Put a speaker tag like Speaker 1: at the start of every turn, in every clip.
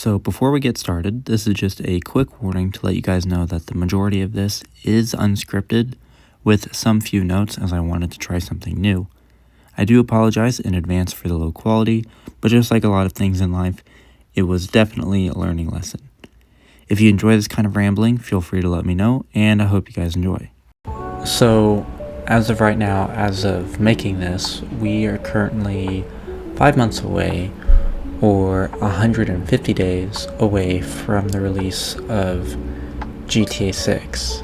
Speaker 1: So before we get started, this is just a quick warning to let you guys know that the majority of this is unscripted with some few notes as I wanted to try something new. I do apologize in advance for the low quality, but just like a lot of things in life, it was definitely a learning lesson. If you enjoy this kind of rambling, feel free to let me know, and I hope you guys enjoy. So, as of right now, as of making this, we are currently 5 months away, or 150 days away from the release of GTA 6.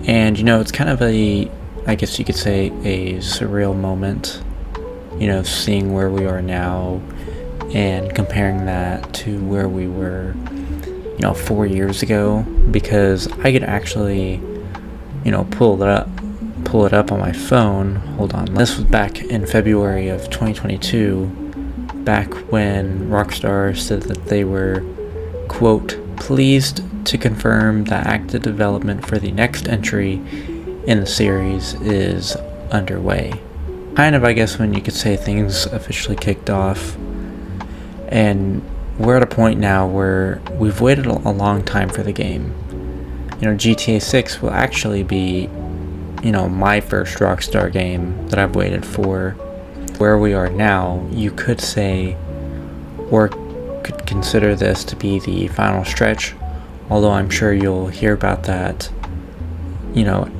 Speaker 1: And it's kind of I guess you could say, a surreal moment, seeing where we are now and comparing that to where we were, 4 years ago, because I could actually, pull it up on my phone. Hold on. This was back in February of 2022, back when Rockstar said that they were, quote, pleased to confirm that active development for the next entry in the series is underway. Kind of, I guess, when you could say things officially kicked off. And we're at a point now where we've waited a long time for the game. GTA 6 will actually be, my first Rockstar game that I've waited for. Where we are now, you could say, or could consider this to be the final stretch, although I'm sure you'll hear about that,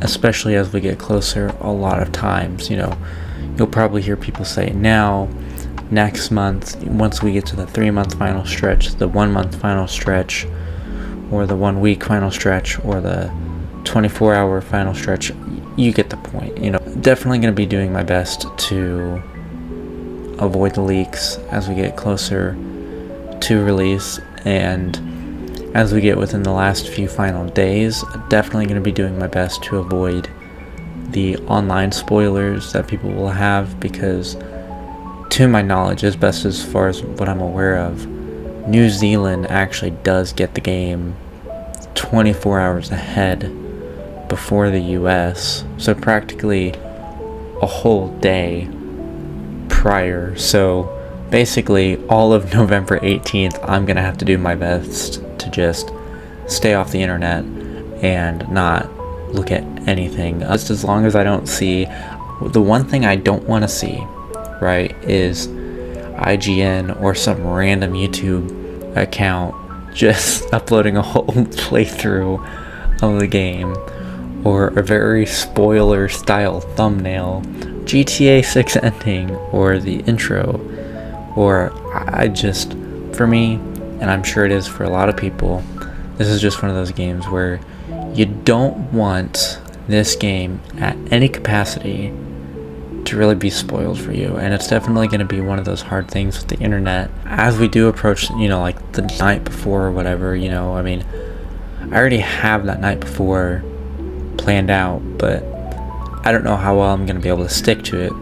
Speaker 1: especially as we get closer a lot of times. You'll probably hear people say now, next month, once we get to the 3-month final stretch, the 1-month final stretch, or the 1-week final stretch, or the 24-hour final stretch. You get the point. Definitely going to be doing my best to avoid the leaks as we get closer to release, and as we get within the last few final days, definitely going to be doing my best to avoid the online spoilers that people will have, because to my knowledge, as best as far as what I'm aware of, New Zealand actually does get the game 24 hours ahead before the US, so practically a whole day prior. So basically all of November 18th, I'm gonna have to do my best to just stay off the internet and not look at anything, just as long as I don't see. The one thing I don't want to see, right, is IGN or some random YouTube account just uploading a whole playthrough of the game, or a very spoiler style thumbnail, GTA 6 ending, or the intro. Or for me, and I'm sure it is for a lot of people, this is just one of those games where you don't want this game at any capacity to really be spoiled for you. And it's definitely going to be one of those hard things with the internet as we do approach, like the night before or whatever. I already have that night before planned out, but I don't know how well I'm going to be able to stick to it.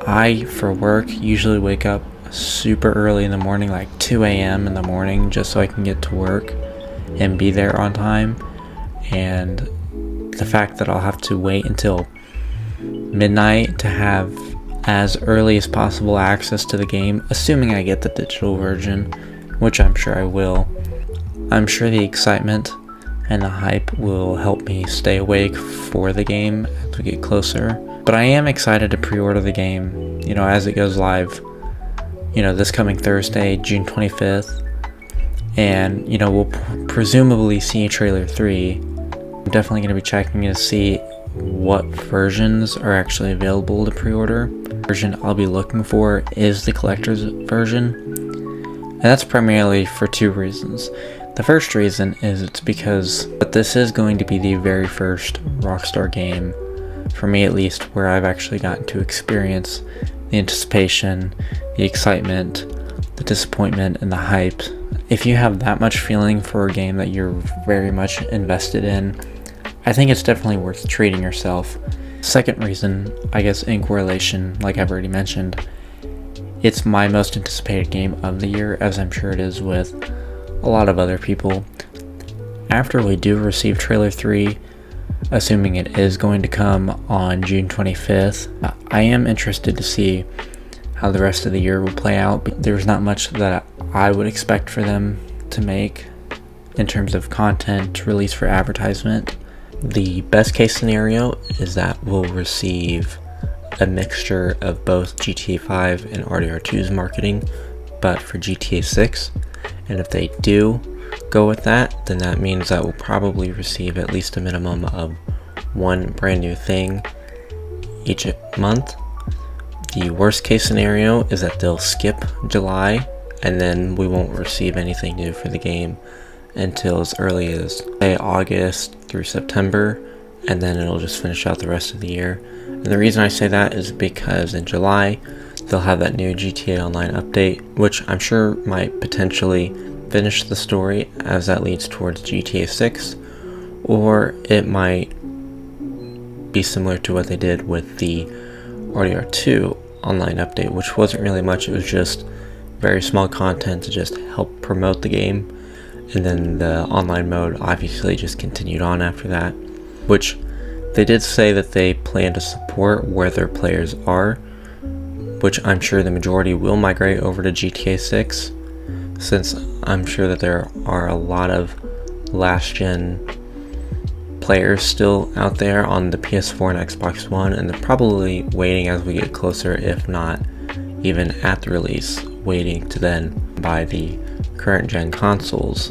Speaker 1: I, for work, usually wake up super early in the morning, like 2 a.m. in the morning, just so I can get to work and be there on time. And the fact that I'll have to wait until midnight to have as early as possible access to the game, assuming I get the digital version, which I'm sure I will. I'm sure the excitement and the hype will help me stay awake for the game as we get closer. But I am excited to pre-order the game, as it goes live, this coming Thursday, June 25th. And, we'll presumably see Trailer 3. I'm definitely going to be checking to see what versions are actually available to pre-order. The version I'll be looking for is the collector's version. And that's primarily for 2 reasons. The first reason is it's because this is going to be the very first Rockstar game, for me at least, where I've actually gotten to experience the anticipation, the excitement, the disappointment, and the hype. If you have that much feeling for a game that you're very much invested in, I think it's definitely worth treating yourself. Second reason, I guess in correlation, like I've already mentioned, it's my most anticipated game of the year, as I'm sure it is with a lot of other people. After we do receive Trailer 3, assuming it is going to come on June 25th, I am interested to see how the rest of the year will play out. There's not much that I would expect for them to make in terms of content release for advertisement. The best case scenario is that we'll receive a mixture of both GTA 5 and RDR2's marketing, but for GTA 6. And if they do go with that, then that means that we'll probably receive at least a minimum of one brand new thing each month. The worst case scenario is that they'll skip July, and then we won't receive anything new for the game until as early as, say, August through September, and then it'll just finish out the rest of the year. And the reason I say that is because in July, they'll have that new GTA Online update, which I'm sure might potentially finish the story as that leads towards GTA 6, or it might be similar to what they did with the RDR2 Online update, which wasn't really much. It was just very small content to just help promote the game, and then the online mode obviously just continued on after that, which they did say that they plan to support where their players are, which I'm sure the majority will migrate over to GTA 6, since I'm sure that there are a lot of last gen players still out there on the PS4 and Xbox One, and they're probably waiting as we get closer, if not even at the release, waiting to then buy the current gen consoles.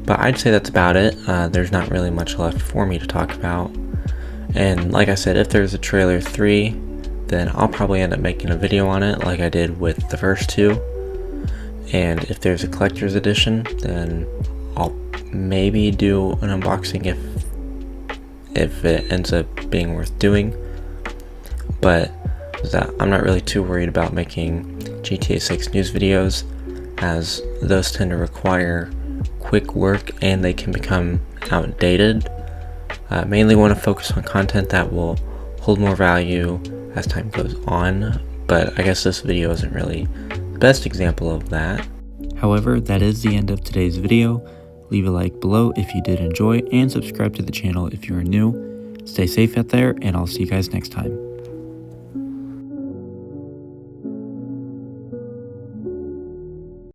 Speaker 1: But I'd say that's about it. There's not really much left for me to talk about, and like I said, if there's a trailer 3, then I'll probably end up making a video on it like I did with the first 2, and if there's a collector's edition, then I'll maybe do an unboxing if it ends up being worth doing. But I'm not really too worried about making GTA 6 news videos, as those tend to require quick work and they can become outdated. Mainly want to focus on content that will hold more value as time goes on, but I guess this video isn't really the best example of that. However, that is the end of today's video. Leave a like below if you did enjoy, and subscribe to the channel if you are new. Stay safe out there, and I'll see you guys next time.